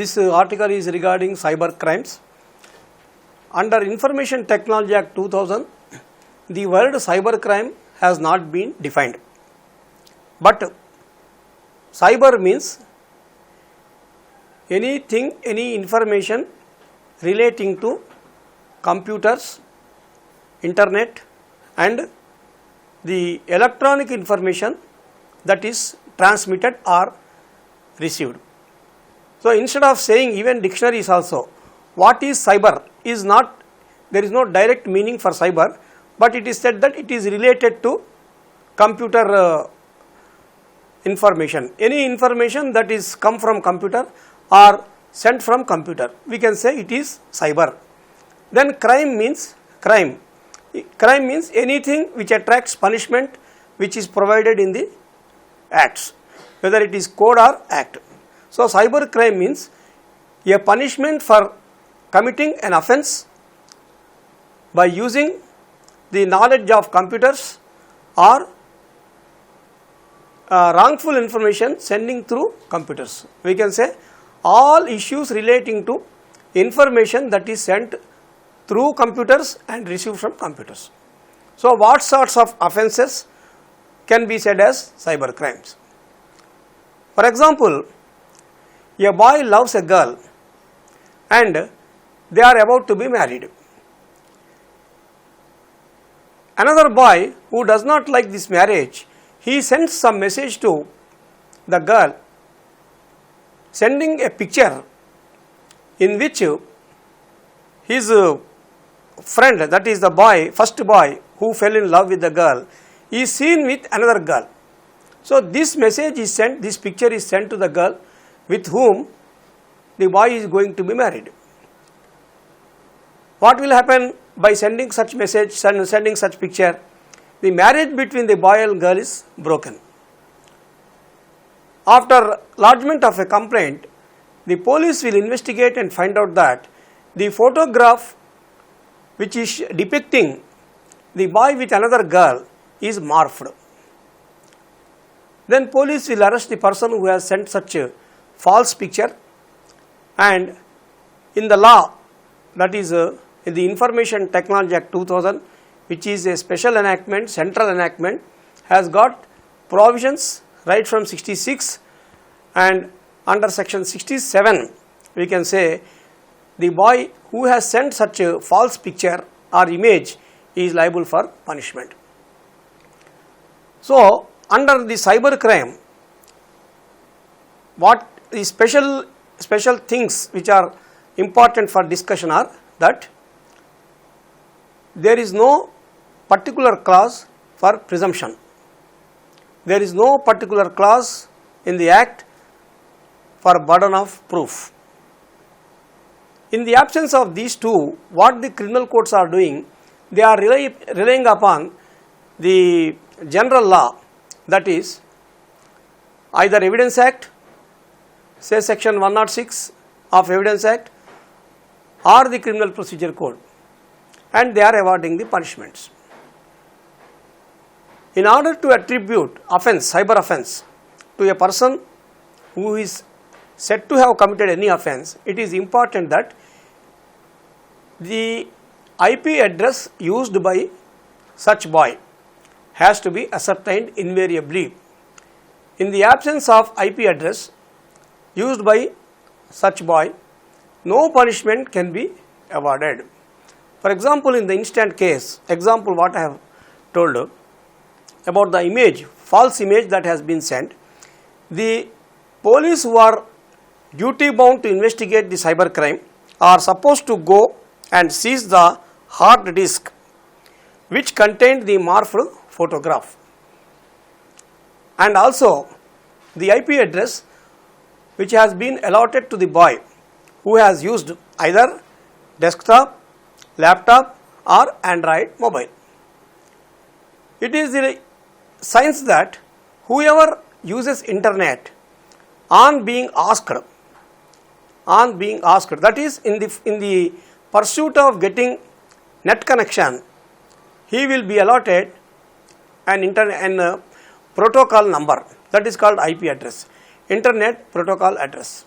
This article is regarding cyber crimes. Under Information Technology Act 2000, the word cyber crime has not been defined. But cyber means anything, any information relating to computers, internet and the electronic information that is transmitted or received. So instead of saying even dictionaries also, what is cyber is not, there is no direct meaning for cyber, but it is said that it is related to computer information. Any information that is come from computer or sent from computer, we can say it is cyber. Then crime means crime. Crime means anything which attracts punishment which is provided in the acts, whether it is code or act. So cyber crime means a punishment for committing an offence by using the knowledge of computers or wrongful information sending through computers. We can say all issues relating to information that is sent through computers and received from computers. So what sorts of offences can be said as cyber crimes? For example, a boy loves a girl and they are about to be married. Another boy who does not like this marriage, he sends some message to the girl sending a picture in which his friend, that is the boy, first boy who fell in love with the girl, is seen with another girl. So this message is sent, this picture is sent to the girl with whom the boy is going to be married. What will happen by sending such message, sending such picture? The marriage between the boy and girl is broken. After lodgement of a complaint, the police will investigate and find out that the photograph which is depicting the boy with another girl is morphed. Then police will arrest the person who has sent such a false picture, and in the law, that is in the Information Technology Act 2000, which is a special enactment, central enactment, has got provisions right from 66, and under section 67 we can say the boy who has sent such a false picture or image is liable for punishment. So under the cyber crime, what the special things which are important for discussion are that there is no particular clause for presumption. There is no particular clause in the act for burden of proof. In the absence of these two, what the criminal courts are doing, they are relying upon the general law, that is either Evidence Act, say section 106 of Evidence Act, or the Criminal Procedure Code, and they are awarding the punishments. In order to attribute offence, cyber offence, to a person who is said to have committed any offence, it is important that the IP address used by such boy has to be ascertained invariably. In the absence of IP address used by such boy, no punishment can be awarded. For example, in the instant case, example what I have told about the image, false image that has been sent, the police who are duty bound to investigate the cyber crime are supposed to go and seize the hard disk which contained the morphed photograph, and also the IP address which has been allotted to the boy who has used either desktop, laptop or Android mobile. It is the science that whoever uses internet on being asked, that is in the pursuit of getting net connection, he will be allotted an protocol number, that is called IP address, internet protocol address.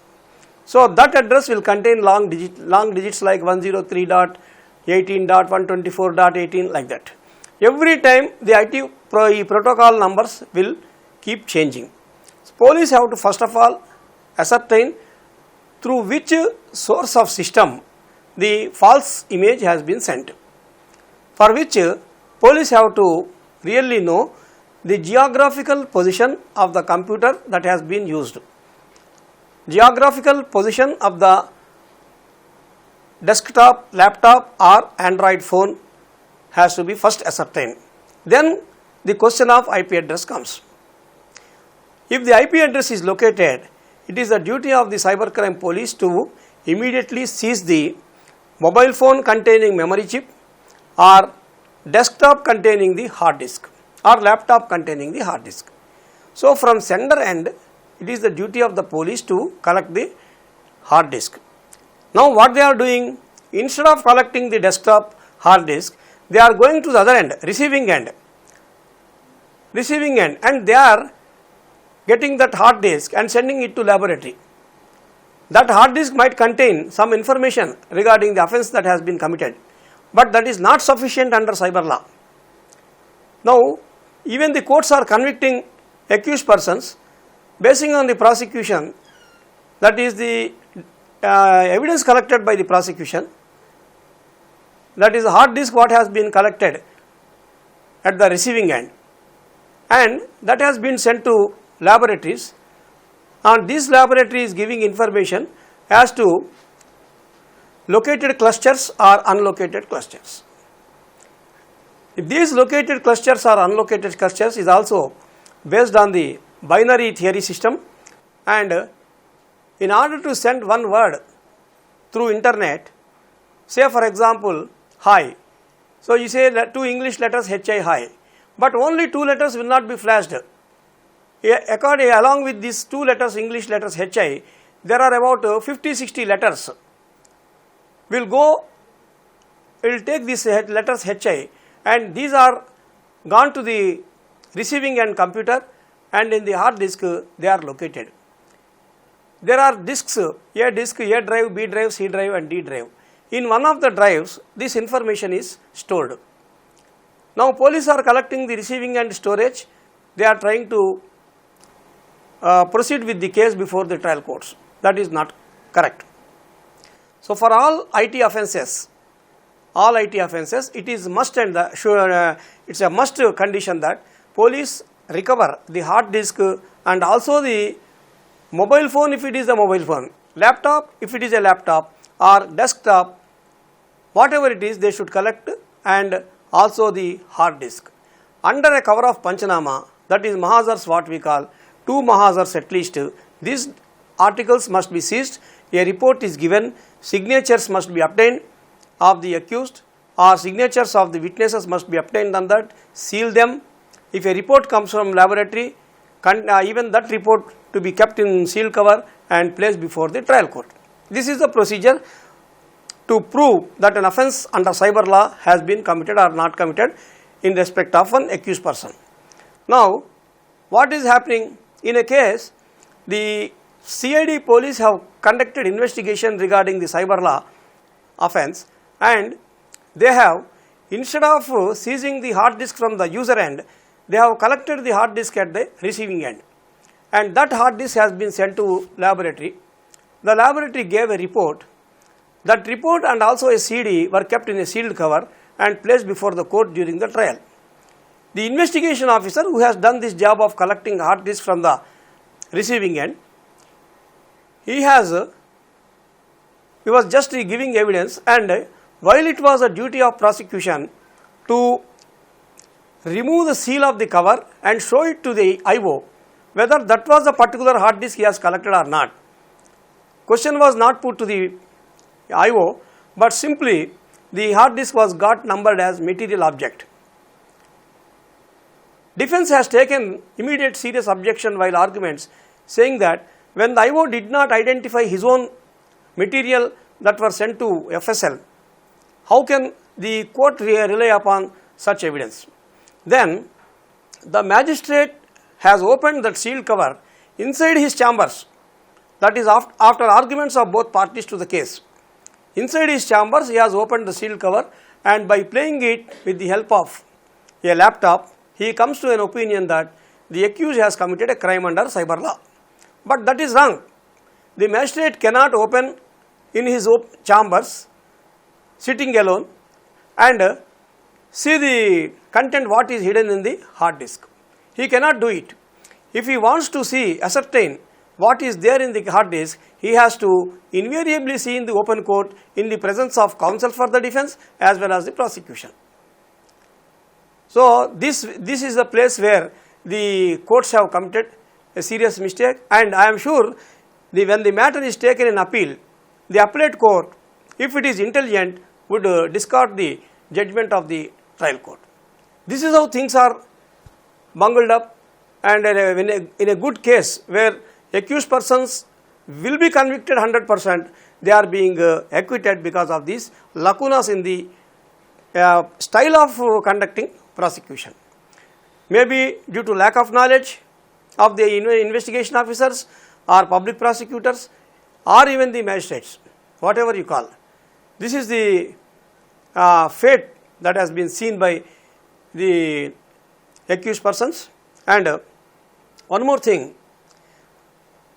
So that address will contain long digits like 103.18.124.18 like that. Every time the IT protocol numbers will keep changing. So police have to first of all ascertain through which source of system the false image has been sent, for which police have to really know the geographical position of the computer that has been used. Geographical position of the desktop, laptop or Android phone has to be first ascertained. Then the question of IP address comes. If the IP address is located, it is the duty of the cybercrime police to immediately seize the mobile phone containing memory chip or desktop containing the hard disk or laptop containing the hard disk. So from sender end, it is the duty of the police to collect the hard disk. Now what they are doing, instead of collecting the desktop hard disk, they are going to the other end, receiving end, and they are getting that hard disk and sending it to laboratory. That hard disk might contain some information regarding the offence that has been committed, but that is not sufficient under cyber law. Now even the courts are convicting accused persons basing on the prosecution, that is the evidence collected by the prosecution, that is the hard disk what has been collected at the receiving end, and that has been sent to laboratories, and this laboratory is giving information as to located clusters or unlocated clusters. If these located clusters or unlocated clusters is also based on the binary theory system, and in order to send one word through internet, say for example hi, so you say that two English letters HI hi, but only two letters will not be flashed. Along with these two letters, English letters HI, there are about 50-60 letters will take these letters HI, and these are gone to the receiving end computer, and in the hard disk they are located. There are disks, A disk, A drive, B drive, C drive and D drive. In one of the drives this information is stored. Now police are collecting the receiving end storage, they are trying to proceed with the case before the trial courts. That is not correct. So for all IT offences, it is must and it's a must condition that police recover the hard disk and also the mobile phone if it is a mobile phone, laptop if it is a laptop, or desktop, whatever it is they should collect, and also the hard disk. Under a cover of Panchanama, that is Mahazars, what we call 2 Mahazars at least, these articles must be seized, a report is given, signatures must be obtained of the accused or signatures of the witnesses must be obtained on that, seal them. If a report comes from laboratory, even that report to be kept in seal cover and placed before the trial court. This is the procedure to prove that an offence under cyber law has been committed or not committed in respect of an accused person. Now what is happening in a case, the CID police have conducted investigation regarding the cyber law offence, and they have, instead of seizing the hard disk from the user end, they have collected the hard disk at the receiving end, and that hard disk has been sent to laboratory. The laboratory gave a report. That report and also a CD were kept in a sealed cover and placed before the court during the trial. The investigation officer who has done this job of collecting hard disk from the receiving end, he was just giving evidence, and while it was a duty of prosecution to remove the seal of the cover and show it to the IO whether that was the particular hard disk he has collected or not. Question was not put to the IO, but simply the hard disk was got numbered as material object. Defense has taken immediate serious objection while arguments, saying that when the IO did not identify his own material that were sent to FSL, how can the court rely upon such evidence? Then the magistrate has opened that sealed cover inside his chambers. that is after arguments of both parties to the case. Inside his chambers, he has opened the sealed cover, and by playing it with the help of a laptop, he comes to an opinion that the accused has committed a crime under cyber law. But that is wrong. The magistrate cannot open in his chambers, sitting alone, and see the content what is hidden in the hard disk. He cannot do it. If he wants to ascertain what is there in the hard disk, he has to invariably see in the open court in the presence of counsel for the defense as well as the prosecution. So this is the place where the courts have committed a serious mistake, and I am sure when the matter is taken in appeal, the appellate court, if it is intelligent, would discard the judgment of the trial court. This is how things are bungled up, and in a good case where accused persons will be convicted 100%, they are being acquitted because of these lacunas in the style of conducting prosecution. Maybe due to lack of knowledge of the investigation officers or public prosecutors or even the magistrates, whatever you call. This is the fate that has been seen by the accused persons. And one more thing,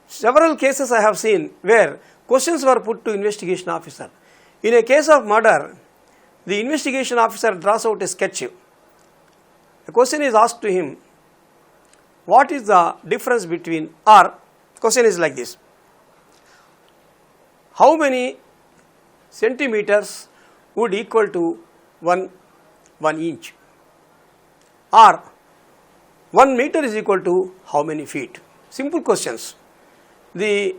several cases I have seen where questions were put to investigation officer. In a case of murder, the investigation officer draws out a sketch. The question is asked to him, what is the difference between, or question is like this, how many centimeters would equal to 1 inch, or 1 meter is equal to how many feet? Simple questions. The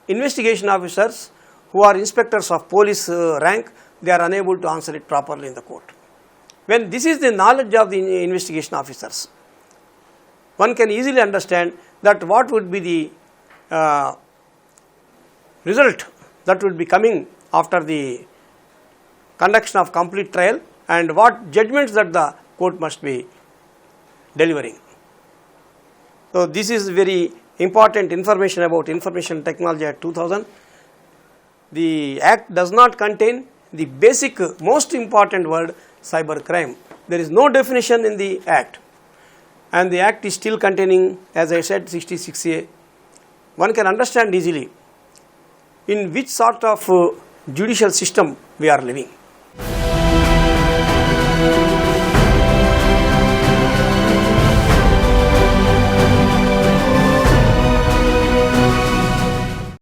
investigation officers who are inspectors of police rank, they are unable to answer it properly in the court. When this is the knowledge of the investigation officers, one can easily understand that what would be the result that would be coming after the conduction of complete trial, and what judgments that the court must be delivering. So this is very important information about Information Technology Act 2000. The Act does not contain the basic, most important word, cyber crime. There is no definition in the Act, and the Act is still containing, as I said, 66A. One can understand easily in which sort of judicial system we are living.